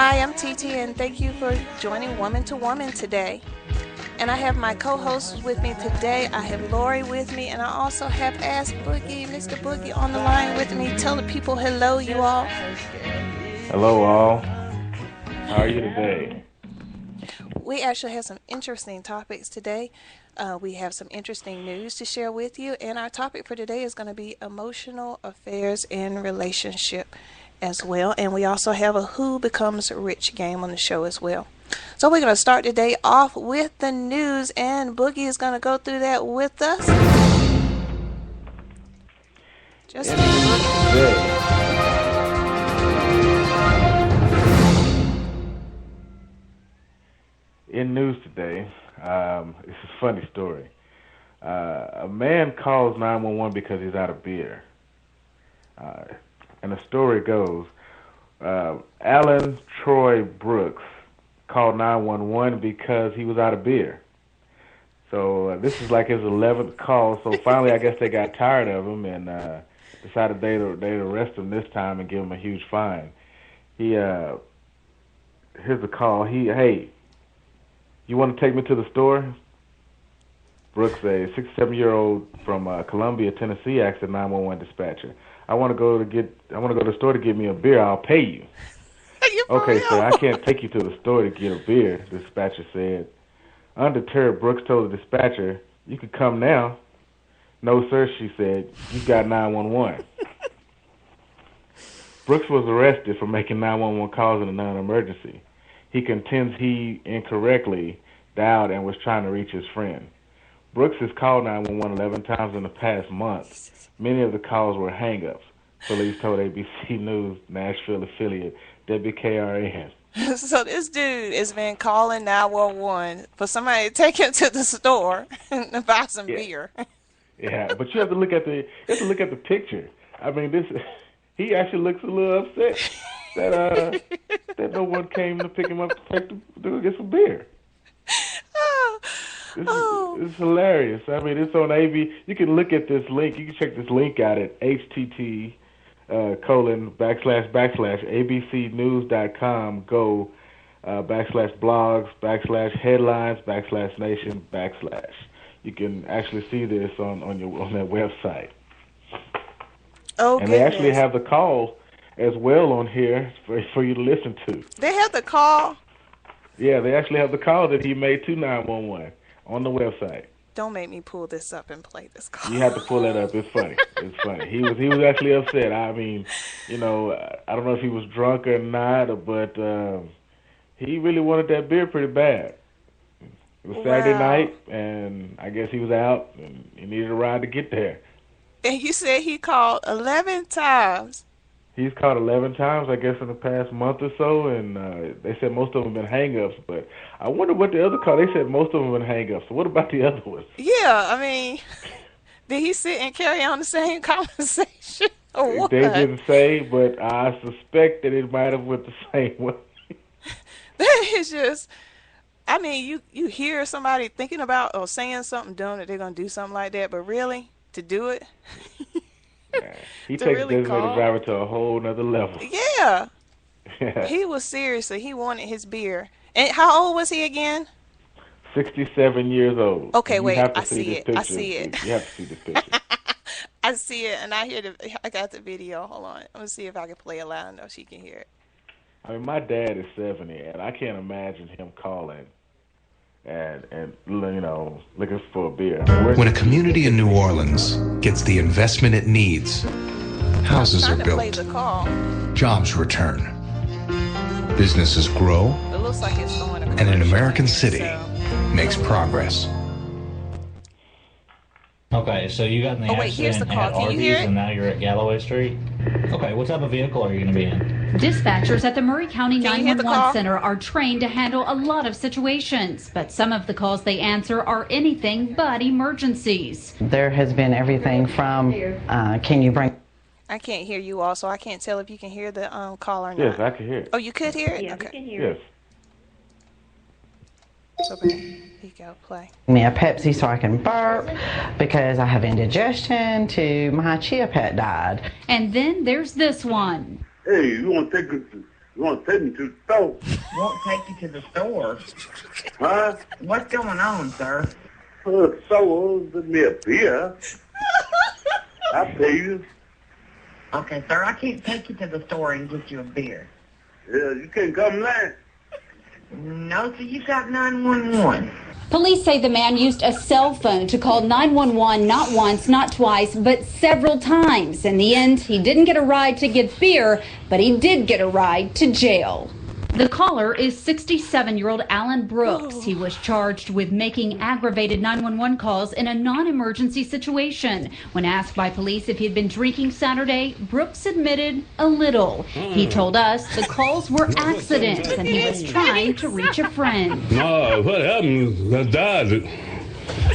Hi, I'm TT, and thank you for joining Woman to Woman today. And I have my co-hosts with me today. I have Lori with me, and I also have Ask Boogie, Mr. Boogie, on the line with me. Tell the people hello, you all. Hello, all. How are you today? We actually have some interesting topics today. We have some interesting news to share with you, and our topic for today is going to be emotional affairs in relationship as well. And we also have a Who Becomes Rich game on the show as well. So we're going to start today off with the news, and Boogie is going to go through that with us. Just in news today, it's a funny story. A man calls 911 because he's out of beer. And the story goes, Alan Troy Brooks called 911 because he was out of beer. So this is like his 11th call. So finally, I guess they got tired of him and decided they'd arrest him this time and give him a huge fine. Here's the call. Hey, you want to take me to the store? Brooks, a 67-year-old from Columbia, Tennessee, asked the 911 dispatcher. I want to go to the store to get me a beer. I'll pay you. Okay, sir, I can't take you to the store to get a beer, the dispatcher said. Undeterred, Brooks told the dispatcher, you could come now. No, sir, she said. You got 911. Brooks was arrested for making 911 calls in a non-emergency. He contends he incorrectly dialed and was trying to reach his friend. Brooks has called 911 11 times in the past month. Many of the calls were hang-ups, police told ABC News Nashville affiliate WKRN. So this dude has been calling 911 for somebody to take him to the store and buy some beer. Yeah, but you have to look at the picture. I mean, he actually looks a little upset that no one came to pick him up to get some beer. It's hilarious. I mean, it's on AB. You can look at this link. You can check this link out at htt://abcnews.com go /blogs/headlines/nation/. You can actually see this on their website. Oh, and goodness. They actually have the call as well on here for you to listen to. They have the call? Yeah, they actually have the call that he made to 911 on the website. Don't make me pull this up and play this call. You have to pull that up. It's funny. It's funny. He was actually upset. I mean, I don't know if he was drunk or not, but he really wanted that beer pretty bad. It was Saturday night, and I guess he was out, and he needed a ride to get there. And you said he called 11 times. He's called 11 times, I guess, in the past month or so, and they said most of them have been hang-ups, but I wonder what the other call, they said most of them have been hang-ups. So what about the other ones? Yeah, I mean, did he sit and carry on the same conversation or what? They didn't say, but I suspect that it might have went the same way. That is just, I mean, you hear somebody thinking about or saying something dumb that they're going to do something like that, but really, to do it? Yeah. He takes really designated driver to a whole nother level. Yeah. He was seriously, he wanted his beer. And how old was he again? 67 years old. Okay, wait, I see it. I see it. You have to see this picture. I see it, and I got the video. Hold on. I'm going to see if I can play it loud enough she can hear it. I mean, my dad is 70, and I can't imagine him calling and looking for a beer. When a community in New Orleans gets the investment it needs, houses are built, jobs return, businesses grow, and an American city makes progress. Okay, so you got in the accident at Arby's and now you're at Galloway Street? Okay, what type of vehicle are you going to be in? Dispatchers at the Murray County 911 Center are trained to handle a lot of situations, but some of the calls they answer are anything but emergencies. There has been everything from, can you bring... I can't hear you all, so I can't tell if you can hear the call or not. Yes, I can hear it. Oh, you could hear it? Yeah, okay. we can hear it. So here you go, play. Me a Pepsi so I can burp because I have indigestion to my chia pet died. And then there's this one. Hey, you want to take us to You want to take me to the store? Won't take you to the store. Huh? What's going on, sir? So, give me a beer. I'll pay you. Okay, sir, I can't take you to the store and get you a beer. Yeah, you can't come now. No, sir, you got 911. Police say the man used a cell phone to call 911 not once, not twice, but several times. In the end, he didn't get a ride to get beer, but he did get a ride to jail. The caller is 67-year-old Alan Brooks. He was charged with making aggravated 911 calls in a non-emergency situation. When asked by police if he'd been drinking Saturday, Brooks admitted a little. He told us the calls were accidents and he was trying to reach a friend. No, what happened? I died.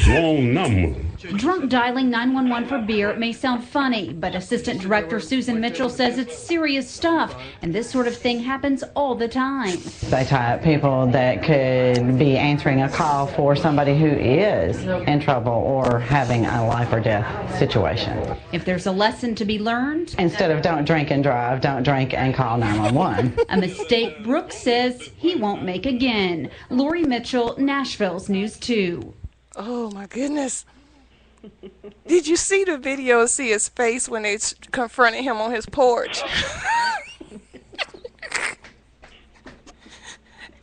Wrong number. Drunk dialing 911 for beer may sound funny, but Assistant Director Susan Mitchell says it's serious stuff, and this sort of thing happens all the time. They tie up people that could be answering a call for somebody who is in trouble or having a life or death situation. If there's a lesson to be learned, instead of don't drink and drive, don't drink and call 911. A mistake Brooks says he won't make again. Lori Mitchell, Nashville's News 2. Oh my goodness. Did you see the video, see his face when they confronted him on his porch?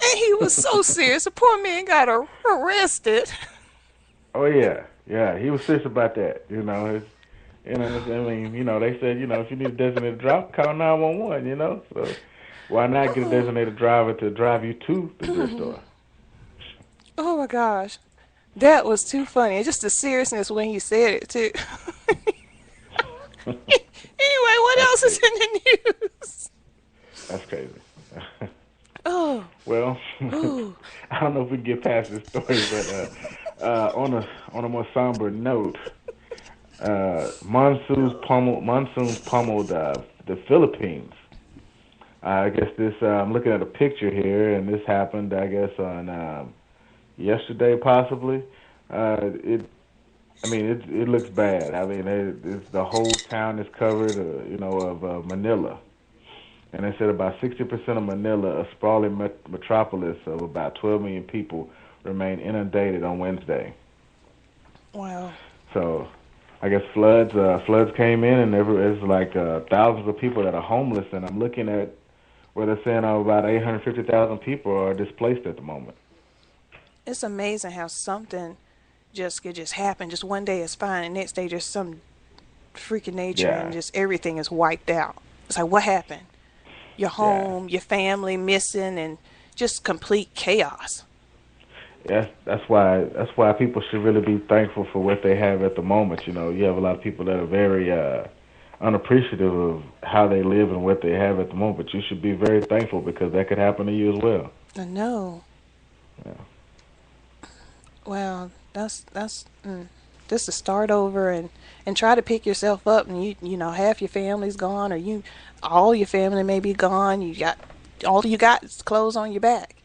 And he was so serious. The poor man got arrested. Oh, yeah. Yeah, he was serious about that. I mean, they said, if you need a designated driver, call 911, So why not get a designated driver to drive you to the beer store? Oh, my gosh. That was too funny. And just the seriousness when he said it, too. Anyway, what else is in the news? That's crazy. Oh. Well, I don't know if we can get past this story, but on a more somber note, monsoons pummeled the Philippines. I guess this. I'm looking at a picture here, and this happened, I guess, on yesterday, possibly. It looks bad. I mean, the whole town is covered, of Manila. And they said about 60% of Manila, a sprawling metropolis of about 12 million people, remained inundated on Wednesday. Wow. So, I guess floods came in, and there's like thousands of people that are homeless. And I'm looking at where they're saying about 850,000 people are displaced at the moment. It's amazing how something could just happen. Just one day it's fine, and next day there's some freak of nature, and just everything is wiped out. It's like, what happened? Your home, your family missing, and just complete chaos. Yes, that's why people should really be thankful for what they have at the moment. You have a lot of people that are very unappreciative of how they live and what they have at the moment. But you should be very thankful because that could happen to you as well. I know. Yeah. Well, that's just to start over and try to pick yourself up, and half your family's gone, or all your family may be gone. All you got is clothes on your back,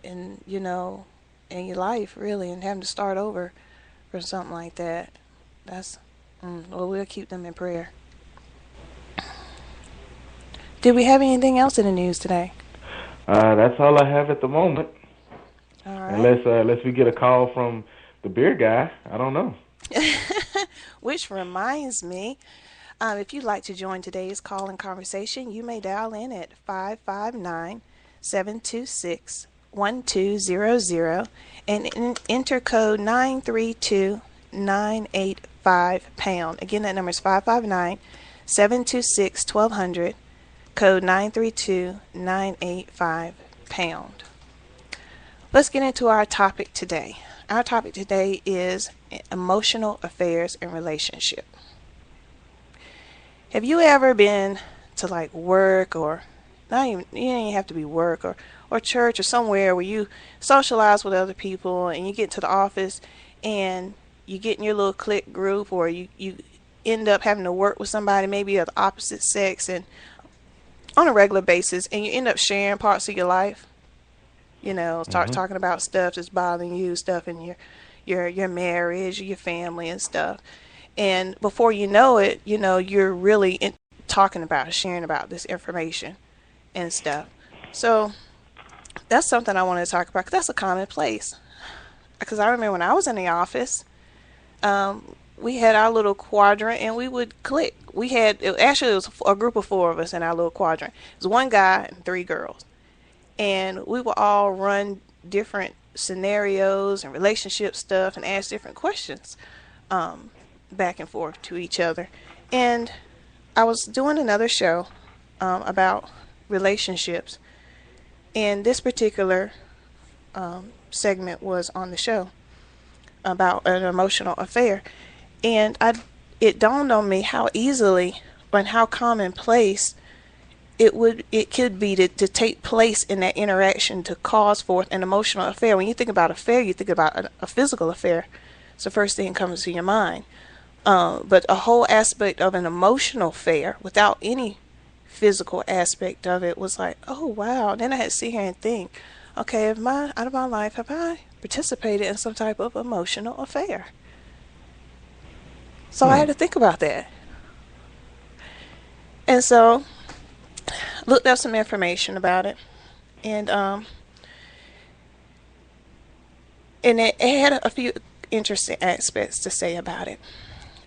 and and your life really, and having to start over for something like that. Well, we'll keep them in prayer. Did we have anything else in the news today? That's all I have at the moment. All right. Unless we get a call from the beer guy, I don't know. Which reminds me, if you'd like to join today's call-in conversation, you may dial in at 559-726-1200 and enter code 932-985-pound. Again, that number is 559-726-1200, code 932-985-pound. Let's get into our topic today. Our topic today is emotional affairs and relationship. Have you ever been to work, or not even, you don't even have to be work, or church or somewhere where you socialize with other people, and you get to the office and you get in your little clique group, or you end up having to work with somebody maybe of the opposite sex and on a regular basis, and you end up sharing parts of your life? Start talking about stuff that's bothering you, stuff in your marriage, your family and stuff. And before you know it, you're really talking about, sharing about this information. and stuff. So that's something I wanted to talk about, 'cause that's a commonplace. Because I remember when I was in the office, we had our little quadrant and we would click. It was a group of 4 of us in our little quadrant. It was 1 guy and 3 girls. And we would all run different scenarios and relationship stuff and ask different questions back and forth to each other. And I was doing another show about relationships, and this particular segment was on the show about an emotional affair. And it dawned on me how easily and how commonplace it could be to take place in that interaction to cause forth an emotional affair. When you think about affair, you think about a physical affair. It's the first thing that comes to your mind. But a whole aspect of an emotional affair without any physical aspect of it was like, oh wow. Then I had to sit here and think, okay, out of my life, have I participated in some type of emotional affair? So I had to think about that. And so looked up some information about it, and it had a few interesting aspects to say about it.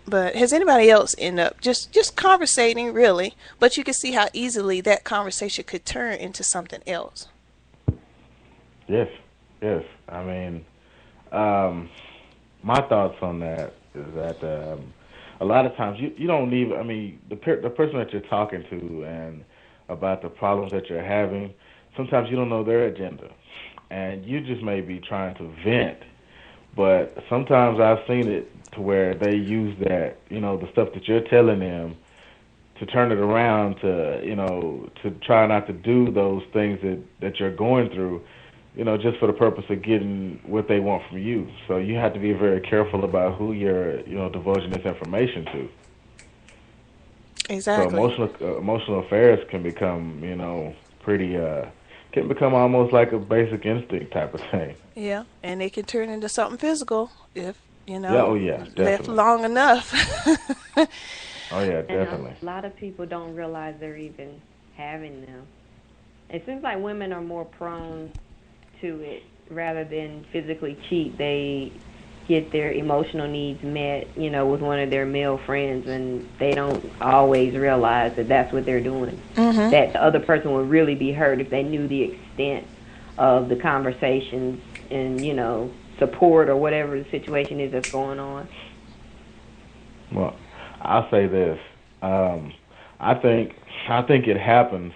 But has anybody else end up just conversating, really? But you can see how easily that conversation could turn into something else. Yes. I mean, my thoughts on that is that a lot of times you don't even, I mean, the person that you're talking to and about the problems that you're having, sometimes you don't know their agenda. And you just may be trying to vent. But sometimes I've seen it to where they use that, the stuff that you're telling them to turn it around to try not to do those things that you're going through, just for the purpose of getting what they want from you. So you have to be very careful about who you're, divulging this information to. Exactly. So emotional affairs can become, can become almost like a basic instinct type of thing. Yeah, and it can turn into something physical if, left long enough. Oh, yeah, definitely. And a lot of people don't realize they're even having them. It seems like women are more prone to it. Rather than physically cheat, they get their emotional needs met, with one of their male friends, and they don't always realize that that's what they're doing. Mm-hmm. That the other person would really be hurt if they knew the extent of the conversations and, support or whatever the situation is that's going on. Well, I'll say this. I think it happens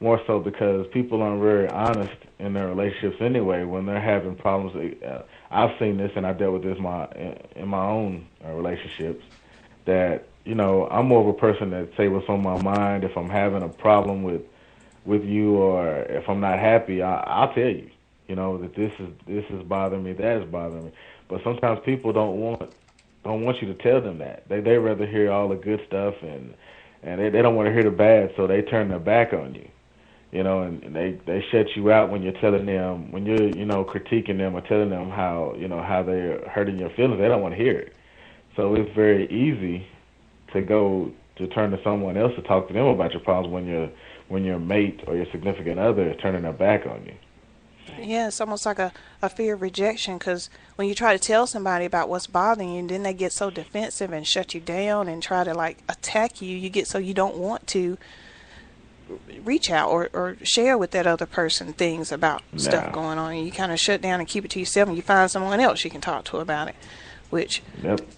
more so because people aren't very honest in their relationships anyway when they're having problems. I've seen this, and I dealt with this in my own relationships, that, I'm more of a person that say what's on my mind. If I'm having a problem with you, or if I'm not happy, I'll tell you, that this is bothering me, that is bothering me. But sometimes people don't want you to tell them that. They rather hear all the good stuff, and they don't want to hear the bad, so they turn their back on you. And they shut you out when you're telling them, when you're, critiquing them or telling them how they're hurting your feelings. They don't want to hear it. So it's very easy to turn to someone else to talk to them about your problems when your mate or your significant other is turning their back on you. Yeah, it's almost like a fear of rejection, because when you try to tell somebody about what's bothering you, then they get so defensive and shut you down and try to attack you. You get so you don't want to reach out or share with that other person things about stuff going on, and you kind of shut down and keep it to yourself, and you find someone else you can talk to about it, which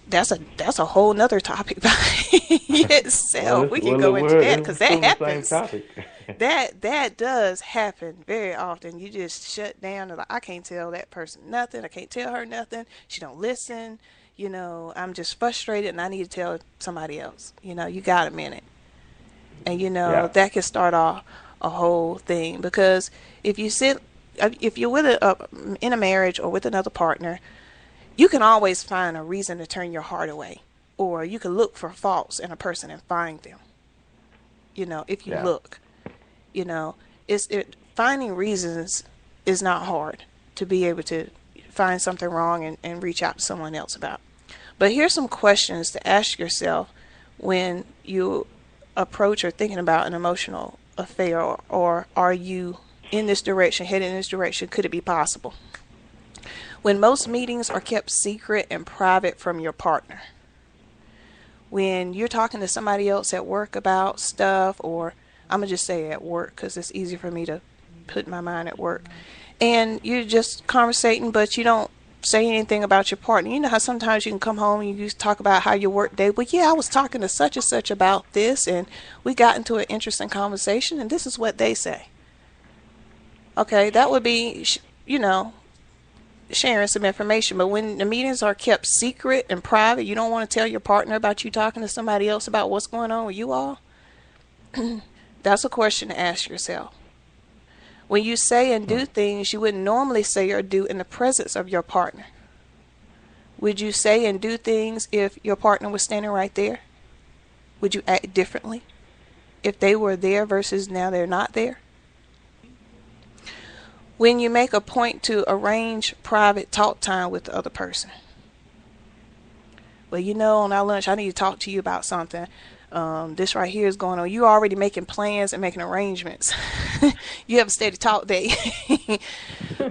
that's a whole nother topic by itself. We can go into that, because that happens. that does happen very often. You just shut down and I can't tell that person nothing. I can't tell her nothing. She don't listen. I'm just frustrated and I need to tell somebody else. You got a minute. And that can start off a whole thing, because if you're with in a marriage or with another partner, you can always find a reason to turn your heart away, or you can look for faults in a person and find them. If you look, finding reasons is not hard to be able to find something wrong and reach out to someone else about. But here's some questions to ask yourself when you approach or thinking about an emotional affair, or are you in this direction, heading in this direction? Could it be possible? When most meetings are kept secret and private from your partner. When you're talking to somebody else at work about stuff, or I'm going to just say at work because it's easy for me to put my mind at work, and you're just conversating, but you don't say anything about your partner. You know how sometimes you can come home and you talk about how your work day, well, yeah, I was talking to such and such about this, and we got into an interesting conversation, and this is what they say. Okay, that would be, sharing some information. But when the meetings are kept secret and private, you don't want to tell your partner about you talking to somebody else about what's going on with you all. That's a question to ask yourself. When you say and do things you wouldn't normally say or do in the presence of your partner, would you say and do things if your partner was standing right there? Would you act differently if they were there versus now they're not there? When you make a point to arrange private talk time with the other person. Well, on our lunch, I need to talk to you about something. This right here is going on. You're already making plans and making arrangements. You have a steady talk day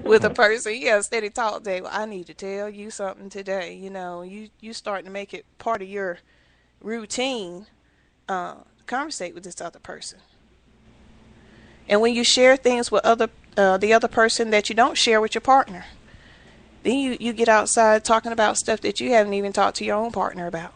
with a person. You have a steady talk day. Well, I need to tell you something today. You starting to make it part of your routine. Conversate with this other person. And when you share things with the other person that you don't share with your partner, then you get outside talking about stuff that you haven't even talked to your own partner about.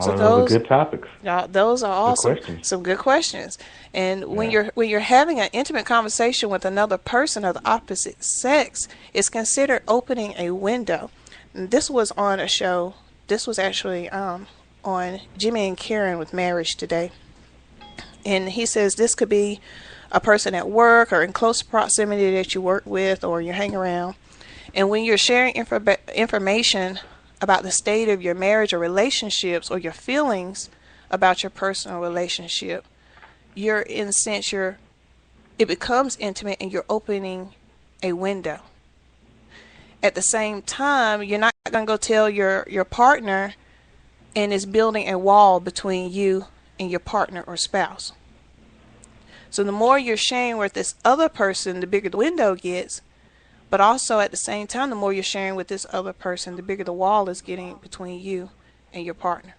So those are good topics. Those are also some good questions. And when you're having an intimate conversation with another person of the opposite sex, it's considered opening a window. And this was on a show. This was actually on Jimmy and Karen with Marriage Today. And he says this could be a person at work or in close proximity that you work with or you hang around. And when you're sharing information about the state of your marriage or relationships, or your feelings about your personal relationship, it becomes intimate and you're opening a window. At the same time, you're not going to go tell your partner, and it's building a wall between you and your partner or spouse. So the more you're sharing with this other person, the bigger the window gets. But also at the same time, the more you're sharing with this other person, the bigger the wall is getting between you and your partner.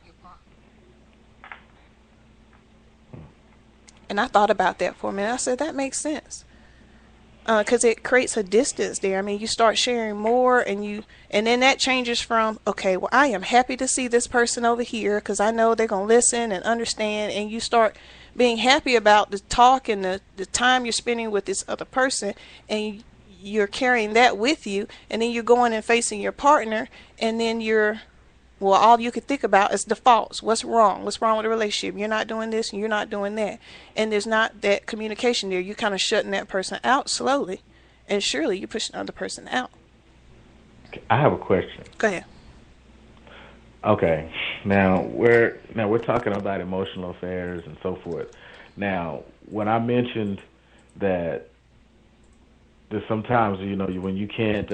And I thought about that for a minute. I said, that makes sense. Because it creates a distance there. I mean, you start sharing more, and then that changes from, okay, well, I am happy to see this person over here because I know they're going to listen and understand, and you start being happy about the talk and the time you're spending with this other person, and you're carrying that with you, and then you're going and facing your partner, and then all you can think about is the faults. What's wrong? What's wrong with the relationship? You're not doing this and you're not doing that. And there's not that communication there. You're kind of shutting that person out slowly, and surely you're pushing the other person out. I have a question. Go ahead. Okay. Now we're talking about emotional affairs and so forth. Now, when I mentioned that sometimes, when you can't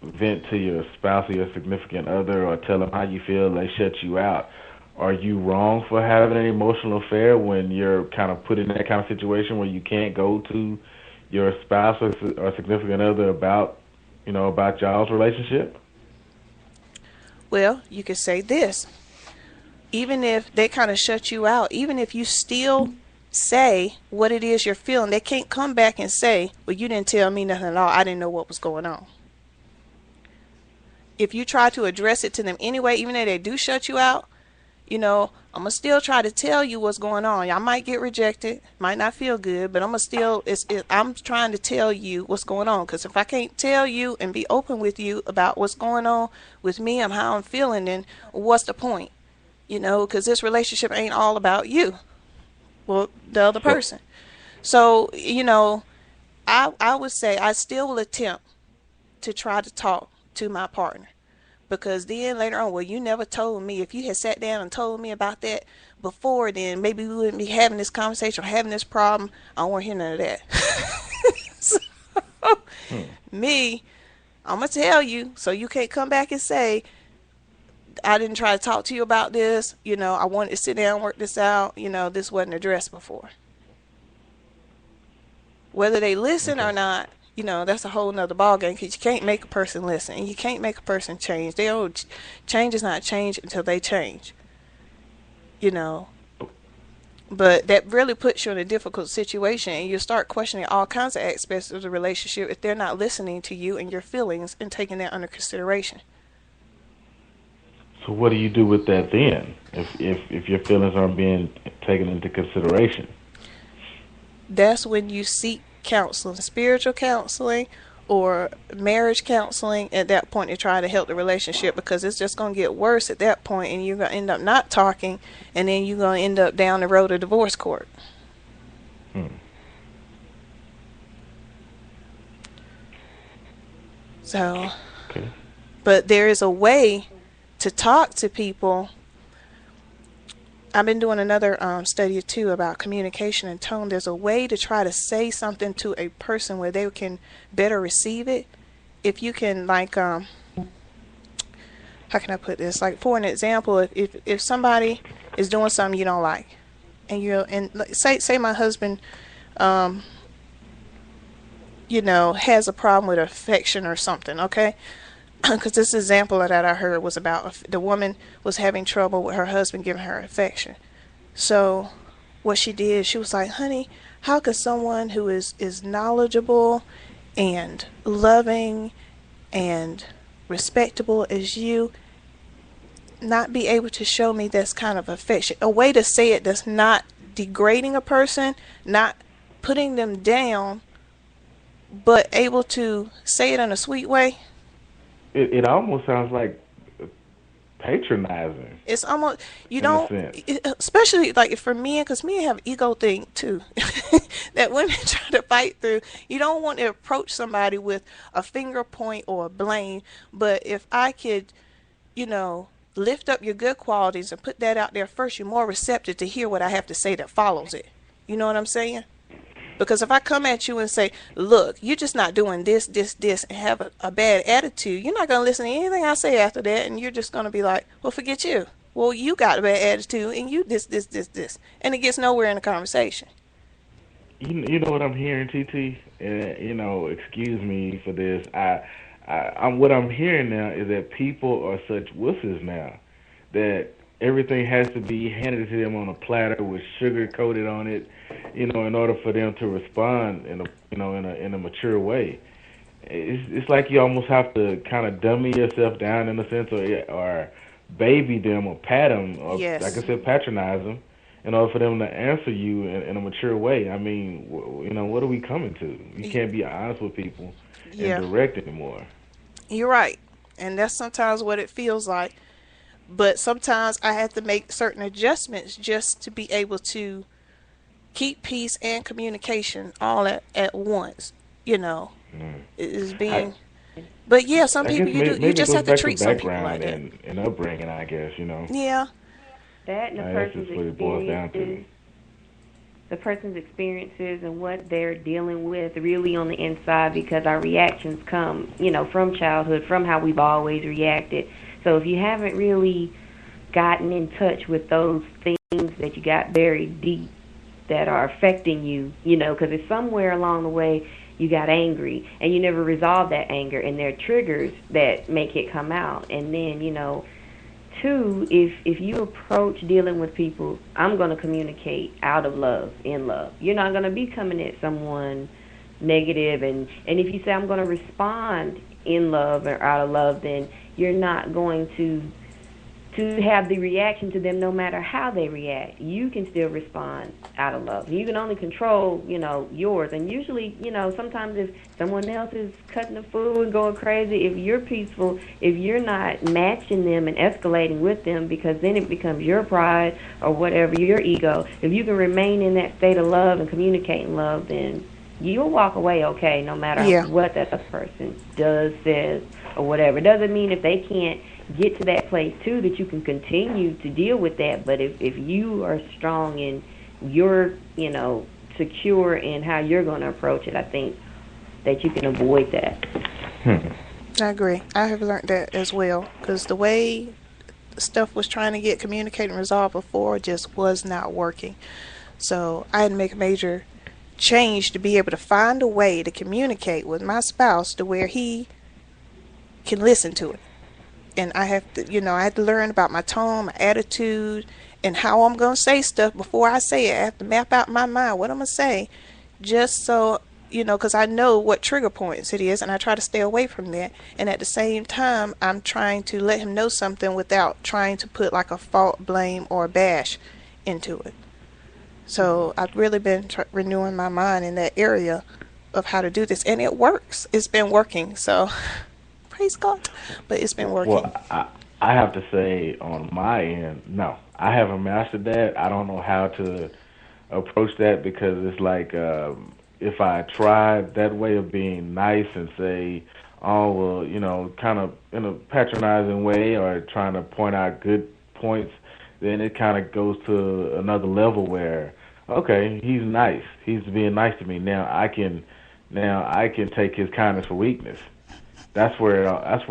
vent to your spouse or your significant other or tell them how you feel, they shut you out. Are you wrong for having an emotional affair when you're kind of put in that kind of situation where you can't go to your spouse or significant other about y'all's relationship? Well, you could say this. Even if they kind of shut you out, even if you still say what it is you're feeling, they can't come back and say, well, you didn't tell me nothing at all. I didn't know what was going on. If you try to address it to them anyway, even though they do shut you out, I'm going to still try to tell you what's going on. I might get rejected, might not feel good, but I'm trying to tell you what's going on. Because if I can't tell you and be open with you about what's going on with me and how I'm feeling, then what's the point? Because this relationship ain't all about you. Well, the other person. So, I would say I still will attempt to try to talk to my partner, because then later on, well, you never told me. If you had sat down and told me about that before, then maybe we wouldn't be having this conversation or having this problem. I don't want to hear none of that. So, I'm going to tell you, so you can't come back and say, I didn't try to talk to you about this. I wanted to sit down and work this out. This wasn't addressed before. Whether they listen or not, that's a whole nother ballgame, because you can't make a person listen. You can't make a person change. Change is not change until they change. But that really puts you in a difficult situation, and you start questioning all kinds of aspects of the relationship if they're not listening to you and your feelings and taking that under consideration. So what do you do with that then, if your feelings aren't being taken into consideration? That's when you seek counseling, spiritual counseling or marriage counseling at that point, to try to help the relationship, because it's just going to get worse at that point, and you're going to end up not talking, and then you're going to end up down the road of divorce court. So, but there is a way to talk to people. I've been doing another study too about communication and tone. There's a way to try to say something to a person where they can better receive it. If you can, like, how can I put this? Like, for an example, if somebody is doing something you don't like, and say my husband, has a problem with affection or something, okay? Because this example that I heard was about the woman was having trouble with her husband giving her affection. So what she did, she was like, honey, how could someone who is knowledgeable and loving and respectable as you not be able to show me this kind of affection? A way to say it that's not degrading a person, not putting them down, but able to say it in a sweet way. It almost sounds like patronizing. It's almost, especially like for men, because men have ego thing too, that women try to fight through. You don't want to approach somebody with a finger point or a blame, but if I could, lift up your good qualities and put that out there first, you're more receptive to hear what I have to say that follows it. You know what I'm saying? Because if I come at you and say, look, you're just not doing this, and have a bad attitude, you're not going to listen to anything I say after that, and you're just going to be like, well, forget you. Well, you got a bad attitude, and you this. And it gets nowhere in the conversation. You know what I'm hearing, TT? Excuse me for this. What I'm hearing now is that people are such wusses now that everything has to be handed to them on a platter with sugar coated on it, in order for them to respond in a mature way. It's like you almost have to kind of dummy yourself down in a sense, or baby them, or pat them, or like I said, patronize them, in order for them to answer you in a mature way. I mean, what are we coming to? You can't be honest with people and direct anymore. You're right, and that's sometimes what it feels like. But sometimes I have to make certain adjustments just to be able to keep peace and communication all at once. It is being. But yeah, some people you just have to treat some people like that. And upbringing, I guess, Yeah. That and the person's experiences, the person's experiences and what they're dealing with really on the inside, because our reactions come, from childhood, from how we've always reacted. So if you haven't really gotten in touch with those things that you got buried deep that are affecting you, because it's somewhere along the way you got angry and you never resolved that anger, and there are triggers that make it come out. And then, two, if you approach dealing with people, I'm going to communicate out of love, in love. You're not going to be coming at someone negative, and if you say I'm going to respond in love or out of love, then you're not going to have the reaction to them no matter how they react. You can still respond out of love. You can only control, yours. And usually, sometimes if someone else is cutting the food and going crazy, if you're peaceful, if you're not matching them and escalating with them, because then it becomes your pride or whatever, your ego. If you can remain in that state of love and communicate in love, then you'll walk away okay, no matter what that other person does, says, or whatever. It doesn't mean if they can't get to that place too that you can continue to deal with that. But if you are strong and you're secure in how you're going to approach it, I think that you can avoid that. I agree. I have learned that as well, because the way stuff was trying to get communicated and resolved before just was not working. So I had to make a major change to be able to find a way to communicate with my spouse to where he can listen to it. And I have to, I had to learn about my tone, my attitude, and how I'm going to say stuff before I say it. I have to map out in my mind what I'm going to say, just so, because I know what trigger points it is, and I try to stay away from that. And at the same time, I'm trying to let him know something without trying to put like a fault, blame, or bash into it. So I've really been renewing my mind in that area of how to do this, and it works. It's been working, so praise God. But it's been working. Well, I have to say on my end, no, I haven't mastered that. I don't know how to approach that, because it's like if I try that way of being nice and say, oh, well, kind of in a patronizing way, or trying to point out good points, then it kind of goes to another level where, okay, he's nice. He's being nice to me. Now I can take his kindness for weakness. That's where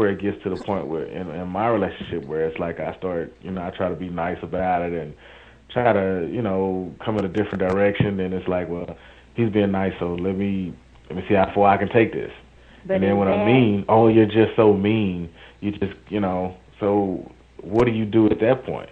it gets to the point where in my relationship where it's like I start, I try to be nice about it and try to, come in a different direction. And it's like, well, he's being nice, so let me see how far I can take this. But and then when I'm mean, oh, you're just so mean. You just, so what do you do at that point,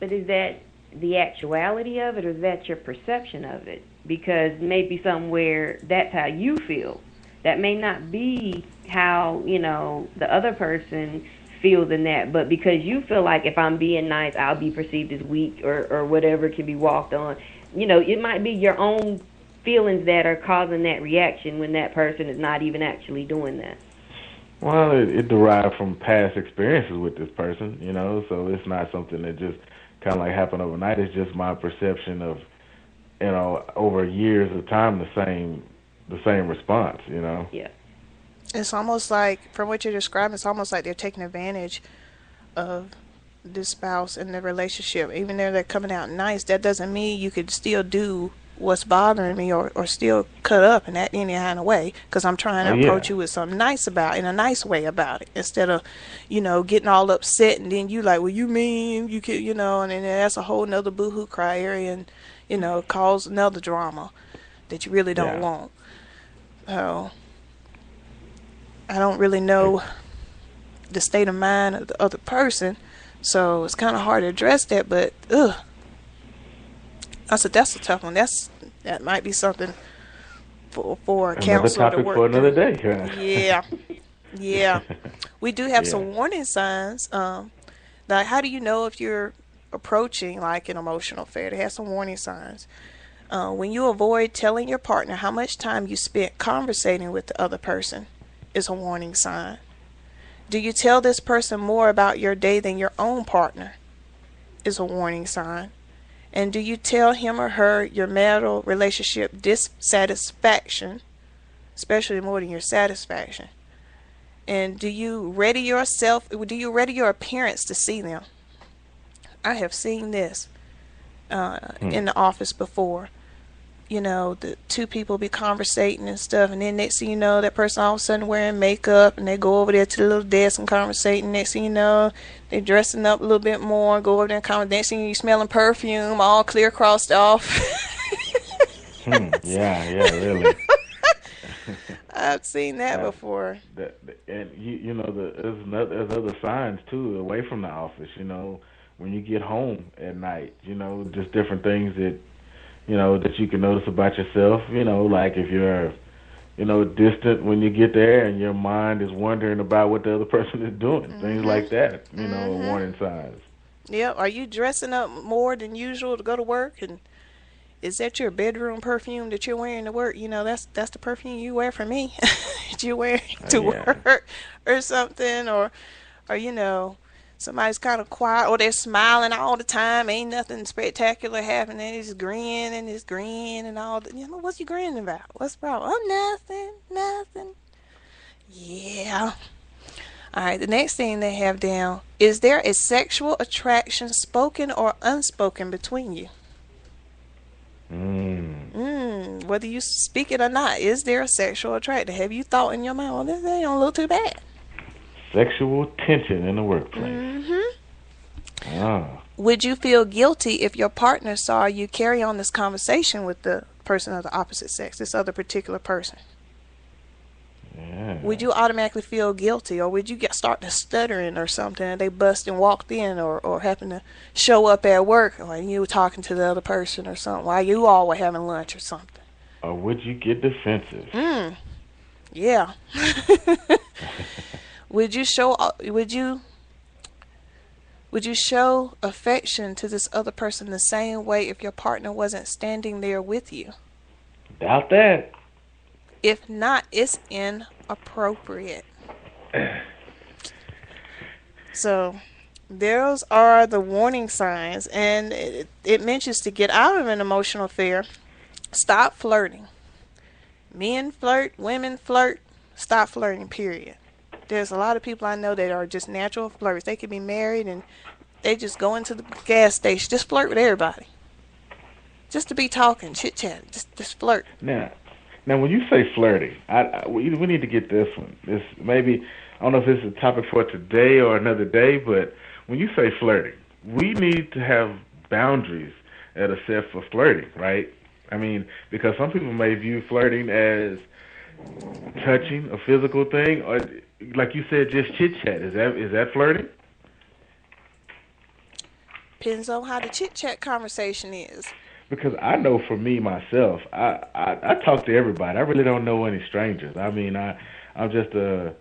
But is that the actuality of it, or is that your perception of it? Because maybe somewhere that's how you feel. That may not be how, the other person feels in that, but because you feel like if I'm being nice, I'll be perceived as weak or whatever can be walked on. It might be your own feelings that are causing that reaction when that person is not even actually doing that. Well, it derived from past experiences with this person, so it's not something that just kind of like happened overnight. It's just my perception of, over years of time, the same response, Yeah. It's almost like, from what you're describing, it's almost like they're taking advantage of the spouse in the relationship. Even though they're coming out nice, that doesn't mean you could still do what's bothering me or still cut up in that any kind of way, because I'm trying to approach you with something nice in a nice way about it, instead of, getting all upset and then you like, well, you mean, you could, and then that's a whole nother boohoo cry area and, cause another drama that you really don't want. So I don't really know the state of mind of the other person, so it's kind of hard to address that. But I said that's a tough one. That might be something for a counselor to work for another day. Yeah. We do have some warning signs. Like, how do you know if you're approaching like an emotional affair? They have some warning signs. When you avoid telling your partner how much time you spent conversating with the other person is a warning sign. Do you tell this person more about your day than your own partner is a warning sign. And do you tell him or her your marital relationship dissatisfaction, especially more than your satisfaction? And do you ready your appearance to see them? I have seen this in the office before. The two people be conversating and stuff, and then next thing you know, that person all of a sudden wearing makeup, and they go over there to the little desk and conversating. Next thing you know, they're dressing up a little bit more, go over there and conversate. Next thing you smelling perfume, all clear crossed off. Yeah, really. I've seen that before. And there's other signs too away from the office. When you get home at night, just different things that that you can notice about yourself. Like if you're distant when you get there and your mind is wondering about what the other person is doing, things like that. Warning signs. Yeah. Are you dressing up more than usual to go to work? And is that your bedroom perfume that you're wearing to work? That's the perfume you wear for me. That you wear to work or something, or somebody's kind of quiet, or they're smiling all the time. Ain't nothing spectacular happening. It's grin and all. What's you grinning about? What's the problem? Oh, nothing. Yeah. All right. The next thing they have down: is there a sexual attraction, spoken or unspoken, between you? Whether you speak it or not, is there a sexual attraction? Have you thought in your mind, well, this ain't a little too bad? Sexual tension in the workplace. Would you feel guilty if your partner saw you carry on this conversation with the person of the opposite sex, this other particular person? Yeah. Would you automatically feel guilty, or would you start to stuttering or something, and they bust and walked in, or happen to show up at work, or you were talking to the other person or something while you all were having lunch or something? Or would you get defensive? Yeah. Would you show affection to this other person the same way if your partner wasn't standing there with you? Doubt that. If not, it's inappropriate. So, those are the warning signs, and it mentions to get out of an emotional affair, stop flirting. Men flirt, women flirt, stop flirting, period. There's a lot of people I know that are just natural flirts. They could be married and they just go into the gas station, just flirt with everybody. Just to be talking, chit-chat, just flirt. Now, when you say flirting, we need to get this one. This maybe, I don't know if this is a topic for today or another day, but when you say flirting, we need to have boundaries that are set for flirting, right? I mean, because some people may view flirting as touching, a physical thing, or like you said, just chit-chat. Is that flirting? Depends on how the chit-chat conversation is. Because I know for me, myself, I talk to everybody. I really don't know any strangers. I mean, I'm just a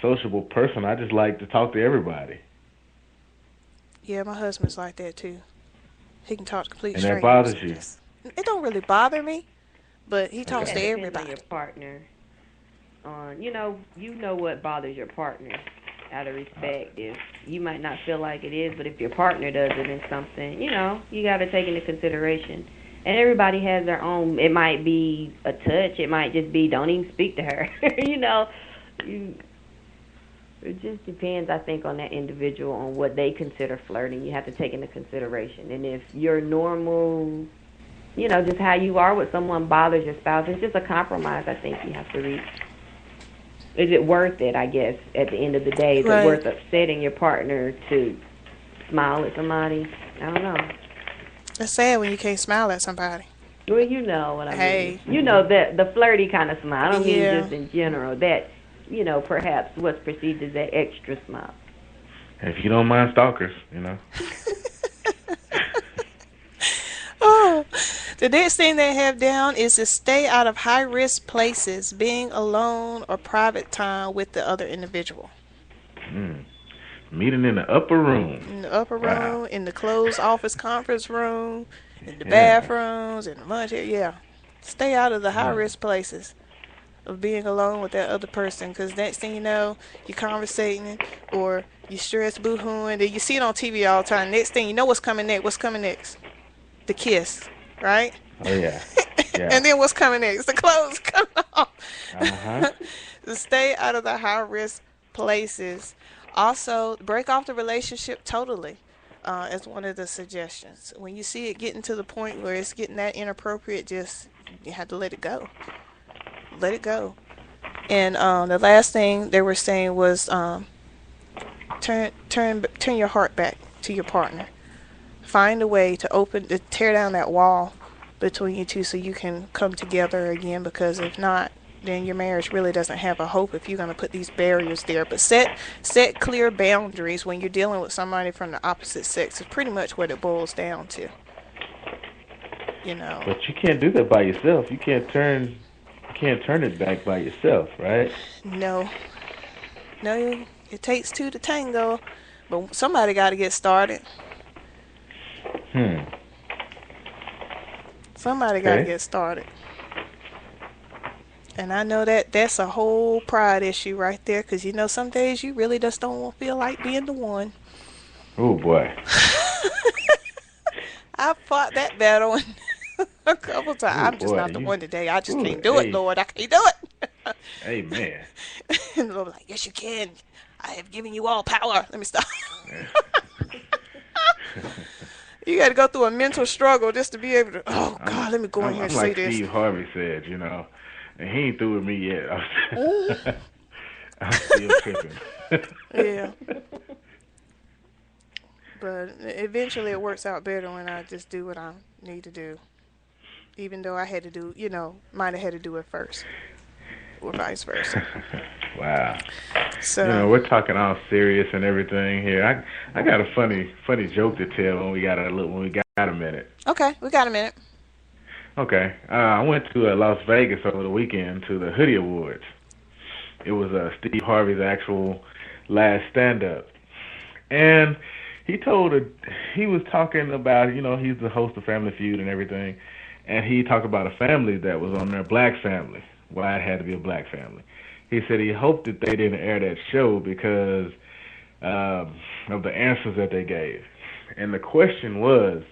sociable person. I just like to talk to everybody. Yeah, my husband's like that, too. He can talk to complete and strangers. that bothers you? It don't really bother me, but he talks to everybody. Depends on your partner. You know what bothers your partner. Out of respect, if you might not feel like it is, but if your partner does it in something, you got to take into consideration. And everybody has their own. It might be a touch. It might just be don't even speak to her. It just depends, I think, on that individual, on what they consider flirting. You have to take into consideration. And if your normal, just how you are with someone bothers your spouse, it's just a compromise I think you have to reach. Is it worth it, I guess, at the end of the day? Is it worth upsetting your partner to smile at somebody? I don't know. It's sad when you can't smile at somebody. Well, you know what I mean. Hey. You know, the flirty kind of smile. I don't mean just in general. That, perhaps what's perceived as that extra smile. If you don't mind stalkers, Oh, the next thing they have down is to stay out of high-risk places, being alone or private time with the other individual. Meeting in the upper room. In the upper room, in the closed office conference room, in the bathrooms, in the lunch area. Yeah. Stay out of the high-risk places of being alone with that other person, because next thing you know, you're conversating or you're stressed, boo-hooing. You see it on TV all the time. Next thing you know, what's coming next? What's coming next? The kiss, right? Oh, yeah. And then what's coming next? The clothes coming off. Uh-huh. So stay out of the high-risk places. Also, break off the relationship totally as one of the suggestions. When you see it getting to the point where it's getting that inappropriate, you have to let it go. Let it go. And the last thing they were saying was turn your heart back to your partner. Find a way to tear down that wall between you two so you can come together again, because if not, then your marriage really doesn't have a hope if you're going to put these barriers there. But set clear boundaries when you're dealing with somebody from the opposite sex is pretty much what it boils down to. But you can't do that by yourself. You can't turn it back by yourself, right? No, it takes two to tango, but somebody got to get started. Somebody got to get started. And I know that's a whole pride issue right there, because some days you really just don't feel like being the one. Oh, boy. I fought that battle a couple times. I'm just not the one today. I just can't do it, Lord. I can't do it. Amen. And the Lord was like, yes, you can. I have given you all power. Let me stop. You got to go through a mental struggle just to be able to, God, let me go in here and say this. Like Steve Harvey said, and he ain't through with me yet. I'm still tripping. Yeah. But eventually it works out better when I just do what I need to do. Even though I had to do, might have had to do it first. Or vice versa. Wow. So we're talking all serious and everything here. I got a funny joke to tell when we got a minute. Okay, we got a minute. Okay. I went to Las Vegas over the weekend to the Hoodie Awards. It was Steve Harvey's actual last stand-up. And he was talking about, he's the host of Family Feud and everything, and he talked about a family that was on there, black family, why it had to be a black family. He said he hoped that they didn't air that show because of the answers that they gave. And the question was,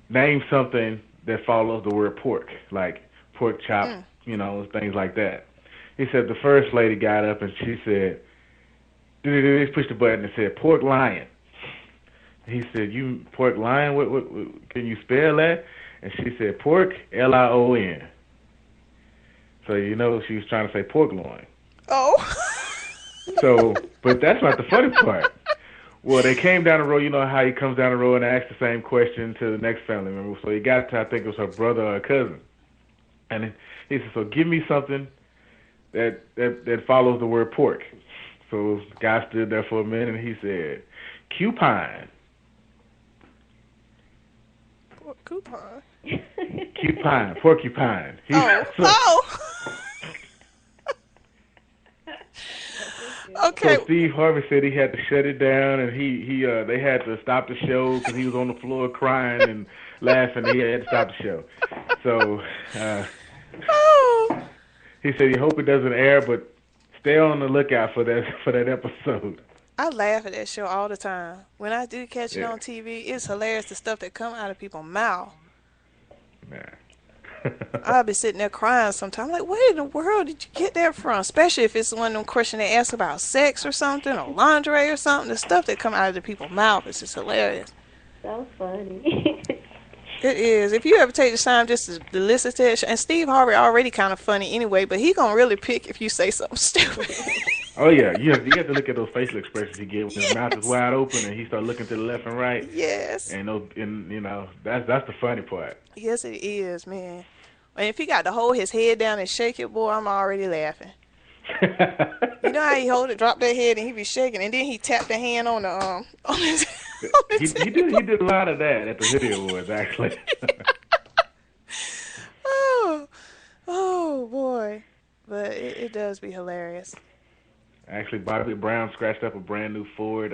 name something that follows the word pork, like pork chop, things like that. He said the first lady got up and she said, they pushed the button and said, pork lion. He said, you pork lion? What can you spell that? And she said, pork, Lion. So she was trying to say pork loin. Oh. So, but that's not the funny part. Well, they came down the road. You know how he comes down the road and asks the same question to the next family member. So he got to, I think it was her brother or her cousin. And he said, so give me something that follows the word pork. So the guy stood there for a minute and he said, cupine. Coupon. Cupine, porcupine. Okay. So Steve Harvey said he had to shut it down, and they had to stop the show because he was on the floor crying and laughing. He had to stop the show. So he said he hope it doesn't air, but stay on the lookout for that episode. I laugh at that show all the time. When I do catch it on TV, it's hilarious, the stuff that come out of people's mouth. Yeah. I'll be sitting there crying sometimes. Like, where in the world did you get that from? Especially if it's one of them questions they ask about sex or something, or lingerie or something. The stuff that come out of the people's mouth is just hilarious. So funny. It is. If you ever take the time just to listen to it, and Steve Harvey already kind of funny anyway, but he gonna really pick if you say something stupid. Oh yeah, you have to look at those facial expressions he gives when his mouth is wide open and he start looking to the left and right. Yes. And that's the funny part. Yes, it is, man. And if he got to hold his head down and shake it, boy, I'm already laughing. You know how he drop that head and he be shaking, and then he tap the hand on the on his. He did a lot of that at the Hoodie Awards, actually. Oh boy, but it does be hilarious. Actually, Bobby Brown scratched up a brand new Ford.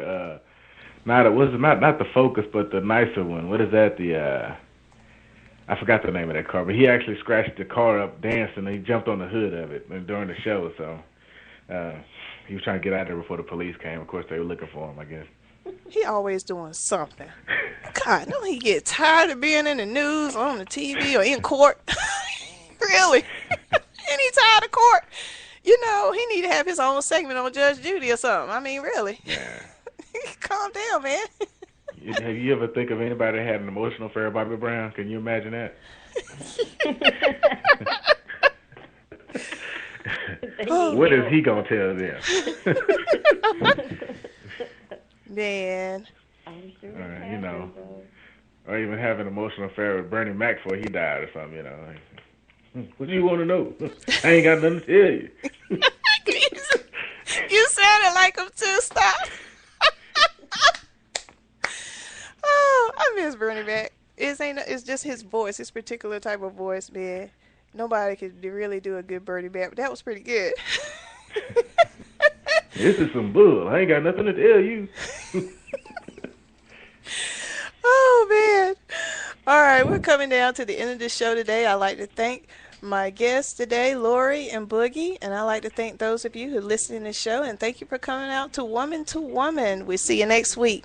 Not the Focus, but the nicer one. What is that? I forgot the name of that car, but he actually scratched the car up dancing, and he jumped on the hood of it during the show. So he was trying to get out there before the police came. Of course, they were looking for him, I guess. He always doing something. God, don't he get tired of being in the news, on the TV, or in court? Really? And he tired of court? He need to have his own segment on Judge Judy or something. I mean, really? Yeah. Calm down, man. Have you ever think of anybody that had an emotional affair with Bobby Brown? Can you imagine that? What is he gonna tell them? Man. I'm sure or even have an emotional affair with Bernie Mac before he died or something. What do you want to know? I ain't got nothing to tell you. You sounded like him too. Stop. Oh, I miss Bernie Mac. It's just his voice, his particular type of voice, man. Nobody could really do a good Bernie Mac, but that was pretty good. This is some bull. I ain't got nothing to tell you. Oh, man. All right, we're coming down to the end of the show today. I'd like to thank my guests today, Lori and Boogie, and I'd like to thank those of you who listen to the show, and thank you for coming out to Woman to Woman. We'll see you next week.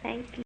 Thank you.